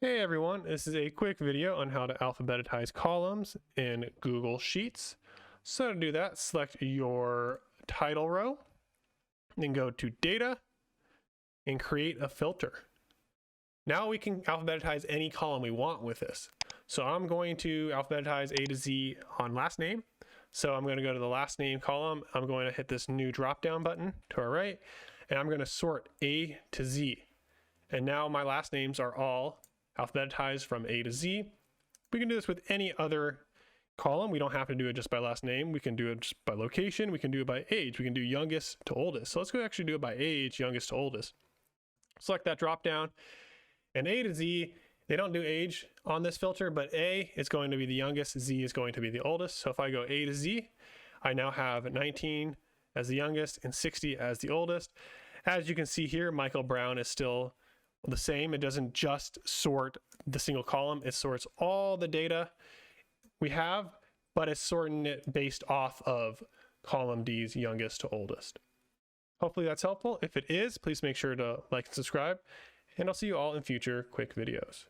Hey everyone, this is a quick video on how to alphabetize columns in Google Sheets. So to do that, select your title row, then go to Data and create a filter. Now we can alphabetize any column we want with this. So I'm going to alphabetize A to Z on last name. So I'm going to go to the last name column. I'm going to hit this new drop down button to our right, and I'm going to sort A to Z. And now my last names are all alphabetized from A to Z. We can do this with any other column. We don't have to do it just by last name. We can do it just by location. We can do it by age. We can do youngest to oldest. So let's go actually do it by age, youngest to oldest. Select that drop down, and A to Z, they don't do age on this filter, but A is going to be the youngest, Z is going to be the oldest. So if I go A to Z, I now have 19 as the youngest and 60 as the oldest. As you can see here, Michael Brown is still the same. It doesn't just sort the single column, it sorts all the data we have, but it's sorting it based off of column D's youngest to oldest. Hopefully that's helpful. If it is, please make sure to like and subscribe, and I'll see you all in future quick videos.